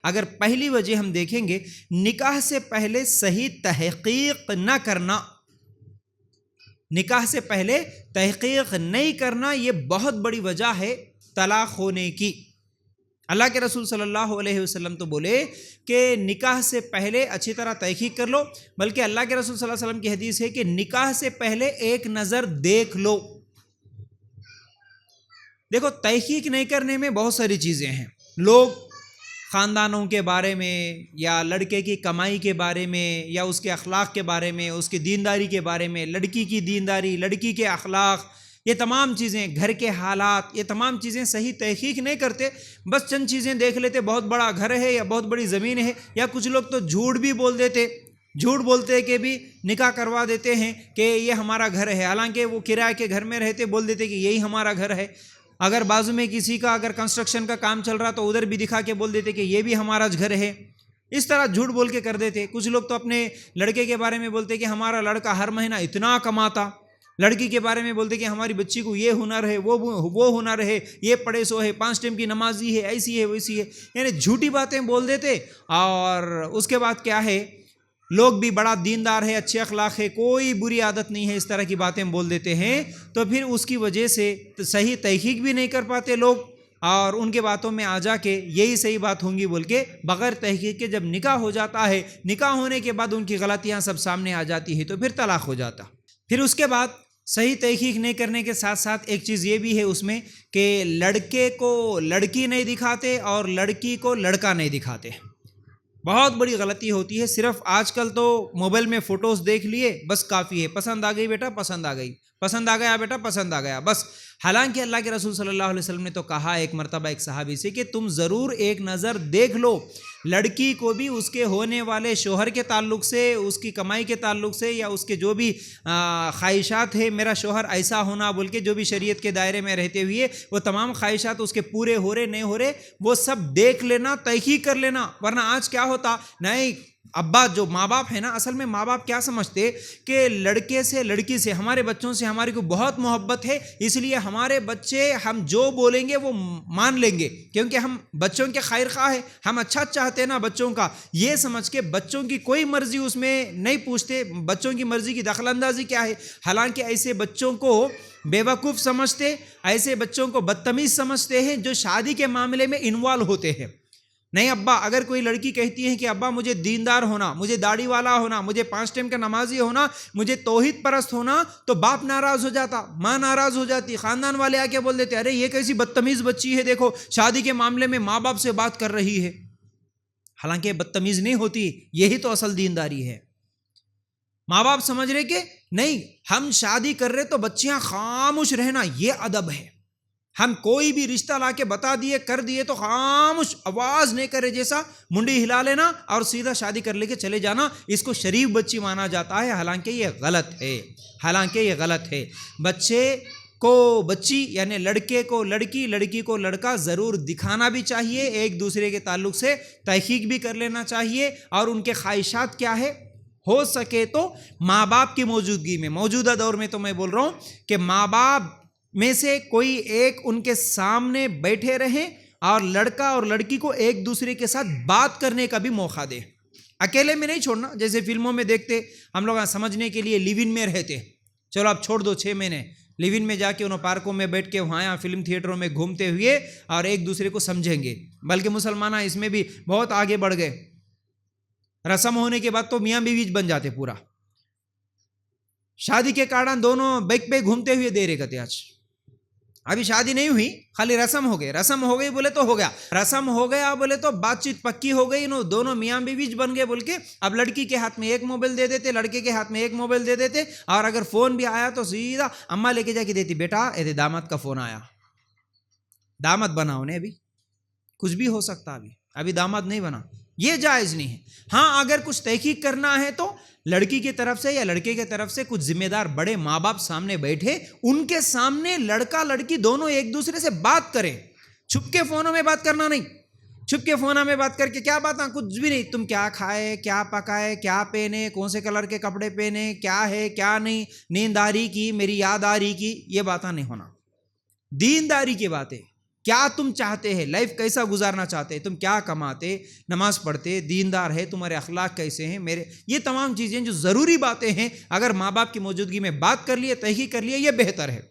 اگر پہلی وجہ ہم دیکھیں گے نکاح سے پہلے صحیح تحقیق نہ کرنا، نکاح سے پہلے تحقیق نہیں کرنا، یہ بہت بڑی وجہ ہے طلاق ہونے کی۔ اللہ کے رسول صلی اللہ علیہ وسلم تو بولے کہ نکاح سے پہلے اچھی طرح تحقیق کر لو، بلکہ اللہ کے رسول صلی اللہ علیہ وسلم کی حدیث ہے کہ نکاح سے پہلے ایک نظر دیکھ لو۔ دیکھو تحقیق نہیں کرنے میں بہت ساری چیزیں ہیں، لوگ خاندانوں کے بارے میں یا لڑکے کی کمائی کے بارے میں یا اس کے اخلاق کے بارے میں، اس کی دینداری کے بارے میں، لڑکی کی دینداری، لڑکی کے اخلاق، یہ تمام چیزیں، گھر کے حالات، یہ تمام چیزیں صحیح تحقیق نہیں کرتے، بس چند چیزیں دیکھ لیتے، بہت بڑا گھر ہے یا بہت بڑی زمین ہے، یا کچھ لوگ تو جھوٹ بھی بول دیتے، جھوٹ بولتے کہ بھی نکاح کروا دیتے ہیں کہ یہ ہمارا گھر ہے، حالانکہ وہ کرائے کے گھر میں رہتے، بول دیتے کہ یہی ہمارا گھر ہے۔ اگر بازو میں کسی کا اگر کنسٹرکشن کا کام چل رہا تو ادھر بھی دکھا کے بول دیتے کہ یہ بھی ہمارا گھر ہے، اس طرح جھوٹ بول کے کر دیتے۔ کچھ لوگ تو اپنے لڑکے کے بارے میں بولتے کہ ہمارا لڑکا ہر مہینہ اتنا کماتا، لڑکی کے بارے میں بولتے کہ ہماری بچی کو یہ ہنر ہے، وہ ہنر ہے، یہ پڑھے سو ہے، 5 ٹائم کی نمازی ہے، ایسی ہے ویسی ہے، یعنی جھوٹی باتیں بول دیتے۔ اور اس کے بعد کیا ہے، لوگ بھی بڑا دیندار ہے، اچھے اخلاق ہے، کوئی بری عادت نہیں ہے، اس طرح کی باتیں بول دیتے ہیں، تو پھر اس کی وجہ سے صحیح تحقیق بھی نہیں کر پاتے لوگ، اور ان کے باتوں میں آ جا کے یہی صحیح بات ہوں گی بول کے بغیر تحقیق کے جب نکاح ہو جاتا ہے، نکاح ہونے کے بعد ان کی غلطیاں سب سامنے آ جاتی ہیں، تو پھر طلاق ہو جاتا۔ پھر اس کے بعد صحیح تحقیق نہیں کرنے کے ساتھ ساتھ ایک چیز یہ بھی ہے اس میں کہ لڑکے کو لڑکی نہیں دکھاتے اور لڑکی کو لڑکا نہیں دکھاتے، بہت بڑی غلطی ہوتی ہے۔ صرف آج کل تو موبائل میں فوٹوز دیکھ لیے بس کافی ہے، پسند آ گئی بیٹا پسند آ گئی، پسند آ گیا بیٹا پسند آ گیا بس۔ حالانکہ اللہ کے رسول صلی اللہ علیہ وسلم نے تو کہا ایک مرتبہ ایک صحابی سے کہ تم ضرور ایک نظر دیکھ لو، لڑکی کو بھی اس کے ہونے والے شوہر کے تعلق سے، اس کی کمائی کے تعلق سے، یا اس کے جو بھی خواہشات ہے، میرا شوہر ایسا ہونا بول کے جو بھی شریعت کے دائرے میں رہتے ہوئے وہ تمام خواہشات اس کے پورے ہو رہے نہیں ہو رہے، وہ سب دیکھ لینا، تحقیق کر لینا۔ ورنہ آج کیا ہوتا، نہیں ابا جو ماں باپ ہے نا، اصل میں ماں باپ کیا سمجھتے کہ لڑکے سے لڑکی سے، ہمارے بچوں سے ہماری کو بہت محبت ہے، اس لیے ہمارے بچے ہم جو بولیں گے وہ مان لیں گے، کیونکہ ہم بچوں کے خیر خواہ ہیں، ہم اچھا چاہتے ہیں نا بچوں کا، یہ سمجھ کے بچوں کی کوئی مرضی اس میں نہیں پوچھتے، بچوں کی مرضی کی دخل اندازی کیا ہے۔ حالانکہ ایسے بچوں کو بیوقوف سمجھتے، ایسے بچوں کو بدتمیز سمجھتے ہیں جو شادی کے معاملے میں انوالو ہوتے ہیں۔ نہیں ابا، اگر کوئی لڑکی کہتی ہے کہ ابا مجھے دیندار ہونا، مجھے داڑھی والا ہونا، مجھے 5 ٹائم کا نمازی ہونا، مجھے توحید پرست ہونا، تو باپ ناراض ہو جاتا، ماں ناراض ہو جاتی، خاندان والے آ کے بول دیتے ارے یہ کیسی بدتمیز بچی ہے، دیکھو شادی کے معاملے میں ماں باپ سے بات کر رہی ہے۔ حالانکہ بدتمیز نہیں ہوتی، یہی تو اصل دینداری ہے۔ ماں باپ سمجھ رہے کہ نہیں ہم شادی کر رہے تو بچیاں خاموش رہنا، یہ ادب ہے، ہم کوئی بھی رشتہ لا کے بتا دیے کر دیے تو خاموش، آواز نہیں کرے، جیسا منڈی ہلا لینا اور سیدھا شادی کر لے کے چلے جانا، اس کو شریف بچی مانا جاتا ہے۔ حالانکہ یہ غلط ہے، حالانکہ یہ غلط ہے۔ بچے کو بچی یعنی لڑکے کو لڑکی، لڑکی کو لڑکا ضرور دکھانا بھی چاہیے، ایک دوسرے کے تعلق سے تحقیق بھی کر لینا چاہیے، اور ان کے خواہشات کیا ہے، ہو سکے تو ماں باپ کی موجودگی میں، موجودہ دور میں تو میں بول رہا ہوں کہ ماں باپ میں سے کوئی ایک ان کے سامنے بیٹھے رہیں اور لڑکا اور لڑکی کو ایک دوسرے کے ساتھ بات کرنے کا بھی موقع دے، اکیلے میں نہیں چھوڑنا، جیسے فلموں میں دیکھتے ہم لوگ سمجھنے کے لیے لیو ان میں رہتے، چلو آپ چھوڑ دو 6 مہینے، لیو ان میں جا کے انہوں پارکوں میں بیٹھ کے وہاں فلم تھیٹروں میں گھومتے ہوئے اور ایک دوسرے کو سمجھیں گے۔ بلکہ مسلمان اس میں بھی بہت آگے بڑھ گئے، رسم ہونے کے بعد تو میاں بیوی بن جاتے، پورا شادی کے کارڈ دونوں بیک پہ گھومتے ہوئے دے رہے کہتے آج ابھی شادی نہیں ہوئی، خالی رسم ہو گئے، رسم ہو گئی بولے تو ہو گیا، رسم ہو گیا بولے تو بات چیت پکی ہو گئی، دونوں میاں بیوی بن گئے بول کے اب لڑکی کے ہاتھ میں ایک موبائل دے دیتے، لڑکے کے ہاتھ میں ایک موبائل دے دیتے، اور اگر فون بھی آیا تو سیدھا اماں لے کے جا کے دیتی، بیٹا اے داماد کا فون آیا، داماد بنا انہیں، ابھی کچھ بھی ہو سکتا، ابھی داماد نہیں بنا، یہ جائز نہیں ہے۔ ہاں اگر کچھ تحقیق کرنا ہے تو لڑکی کی طرف سے یا لڑکے کی طرف سے کچھ ذمہ دار بڑے ماں باپ سامنے بیٹھے، ان کے سامنے لڑکا لڑکی دونوں ایک دوسرے سے بات کریں، چھپ کے فونوں میں بات کرنا نہیں، چھپ کے فونوں میں بات کر کے کیا بات، کچھ بھی نہیں، تم کیا کھائے، کیا پکائے، کیا پہنے، کون سے کلر کے کپڑے پہنے، کیا ہے کیا نہیں، نیند آ رہی کی، میری یاد آ رہی کی، یہ باتیں نہیں ہونا۔ دینداری کی باتیں، کیا تم چاہتے ہیں، لائف کیسا گزارنا چاہتے ہیں، تم کیا کماتے، نماز پڑھتے، دیندار ہے، تمہارے اخلاق کیسے ہیں، یہ تمام چیزیں جو ضروری باتیں ہیں اگر ماں باپ کی موجودگی میں بات کر لیے، تحقیق کر لیے، یہ بہتر ہے.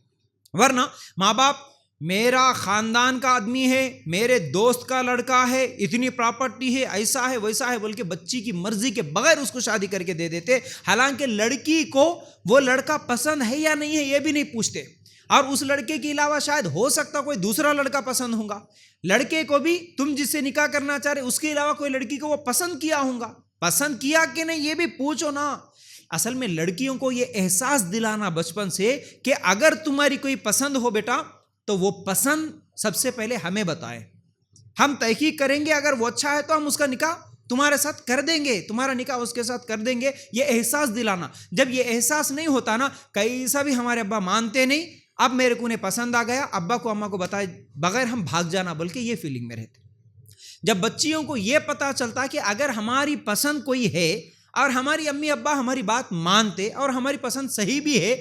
ورنہ ماں باپ میرا خاندان کا آدمی ہے، میرے دوست کا لڑکا ہے، اتنی پراپرٹی ہے، ایسا ہے ویسا ہے، بلکہ بچی کی مرضی کے بغیر اس کو شادی کر کے دے دیتے، حالانکہ لڑکی کو وہ لڑکا پسند ہے یا نہیں ہے یہ بھی نہیں پوچھتے، اور اس لڑکے کے علاوہ شاید ہو سکتا کوئی دوسرا لڑکا پسند ہوگا، لڑکے کو بھی تم جس سے نکاح کرنا چاہ رہے اس کے علاوہ کوئی لڑکی کو وہ پسند کیا ہوگا، پسند کیا کہ نہیں یہ بھی پوچھو نا. اصل میں لڑکیوں کو یہ احساس دلانا بچپن سے کہ اگر تمہاری کوئی پسند ہو بیٹا تو وہ پسند سب سے پہلے ہمیں بتائیں، ہم تحقیق کریں گے، اگر وہ اچھا ہے تو ہم اس کا نکاح تمہارے ساتھ کر دیں گے، تمہارا نکاح اس کے ساتھ کر دیں گے. یہ احساس دلانا. جب یہ احساس نہیں ہوتا نا، کیسا بھی ہمارے ابا مانتے نہیں، اب میرے کو انہیں پسند آ گیا، ابا کو اماں کو بتائے بغیر ہم بھاگ جانا، بلکہ یہ فیلنگ میں رہتے. جب بچیوں کو یہ پتا چلتا کہ اگر ہماری پسند کوئی ہے اور ہماری امی ابا ہماری بات مانتے اور ہماری پسند صحیح بھی ہے،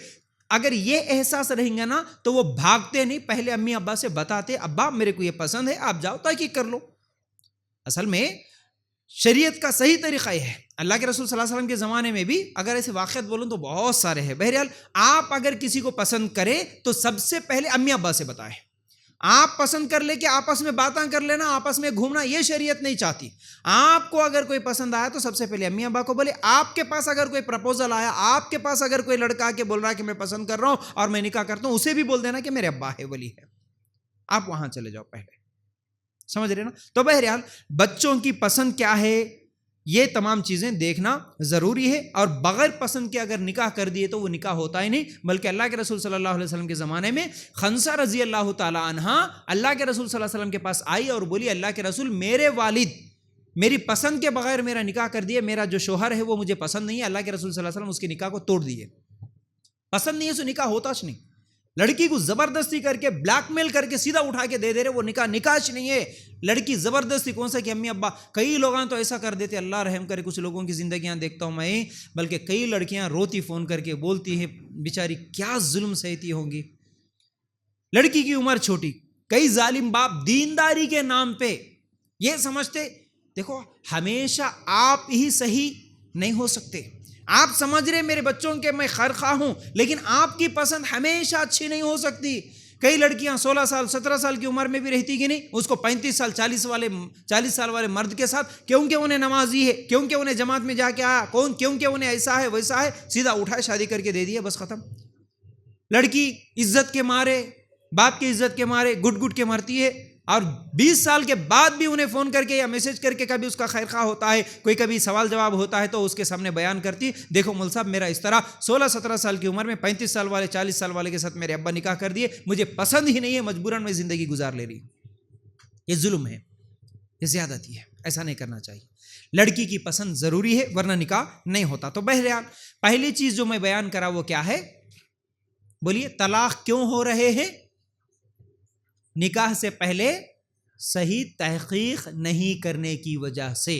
اگر یہ احساس رہیں گا نا تو وہ بھاگتے نہیں، پہلے امی ابا سے بتاتے ابا میرے کو یہ پسند ہے، آپ جاؤ تحقیق کر لو. اصل میں شریعت کا صحیح طریقہ یہ ہے. اللہ کے رسول صلی اللہ علیہ وسلم کے زمانے میں بھی اگر ایسے واقعات بولوں تو بہت سارے ہیں. بہرحال آپ اگر کسی کو پسند کریں تو سب سے پہلے امی ابا سے بتائیں. آپ پسند کر لے کہ آپس میں باتاں کر لینا، آپس میں گھومنا، یہ شریعت نہیں چاہتی. آپ کو اگر کوئی پسند آیا تو سب سے پہلے امی ابا کو بولے. آپ کے پاس اگر کوئی پرپوزل آیا، آپ کے پاس اگر کوئی لڑکا کے بول رہا ہے کہ میں پسند کر رہا ہوں اور میں نکاح کرتا ہوں، اسے بھی بول دینا کہ میرے ابا ہے، ولی ہے، آپ وہاں چلے جاؤ پہلے. سمجھ رہے نا؟ تو بہرحال بچوں کی پسند کیا ہے یہ تمام چیزیں دیکھنا ضروری ہے، اور بغیر پسند کے اگر نکاح کر دیے تو وہ نکاح ہوتا ہی نہیں. بلکہ اللہ کے رسول صلی اللہ علیہ وسلم کے زمانے میں خنسہ رضی اللہ تعالی عنہ اللہ کے رسول صلی اللہ علیہ وسلم کے پاس آئی اور بولی اللہ کے رسول میرے والد میری پسند کے بغیر میرا نکاح کر دیے، میرا جو شوہر ہے وہ مجھے پسند نہیں ہے. اللہ کے رسول صلی اللہ علیہ وسلم اس کے نکاح کو توڑ دیے. پسند نہیں ہے سو نکاح ہوتا نہیں. لڑکی کو زبردستی کر کے بلیک میل کر کے سیدھا اٹھا کے دے دے رہے، وہ نکاح نہیں ہے. لڑکی زبردستی کون سا کہ امی ابا، کئی لوگاں تو ایسا کر دیتے، اللہ رحم کرے کچھ لوگوں کی زندگیاں دیکھتا ہوں میں، بلکہ کئی لڑکیاں روتی فون کر کے بولتی ہیں بیچاری کیا ظلم سہتی ہوں گی. لڑکی کی عمر چھوٹی، کئی ظالم باپ دینداری کے نام پہ یہ سمجھتے، دیکھو ہمیشہ آپ ہی صحیح نہیں ہو سکتے. آپ سمجھ رہے میرے بچوں کے میں خیر خواہ ہوں، لیکن آپ کی پسند ہمیشہ اچھی نہیں ہو سکتی. کئی لڑکیاں 16 سال 17 سال کی عمر میں بھی رہتی کہ نہیں، اس کو 35 سال 40 سال والے مرد کے ساتھ، کیونکہ انہیں نمازی ہے، کیونکہ انہیں جماعت میں جا کے آیا، کیونکہ انہیں ایسا ہے ویسا ہے، سیدھا اٹھائے شادی کر کے دے دیا، بس ختم. لڑکی عزت کے مارے، باپ کی عزت کے مارے گٹ گٹ کے مرتی ہے، اور 20 سال کے بعد بھی انہیں فون کر کے یا میسج کر کے کبھی اس کا خیر خواہ ہوتا ہے، کوئی کبھی سوال جواب ہوتا ہے تو اس کے سامنے بیان کرتی، دیکھو مول صاحب میرا اس طرح 16-17 سال کی عمر میں 35 سال والے 40 سال والے کے ساتھ میرے ابا نکاح کر دیے، مجھے پسند ہی نہیں ہے، مجبوراً میں زندگی گزار لے رہی. یہ ظلم ہے، یہ زیادتی ہے، ایسا نہیں کرنا چاہیے. لڑکی کی پسند ضروری ہے ورنہ نکاح نہیں ہوتا. تو بہرحال پہلی چیز جو میں بیان کرا وہ کیا ہے؟ بولیے طلاق کیوں ہو رہے ہیں؟ نکاح سے پہلے صحیح تحقیق نہیں کرنے کی وجہ سے.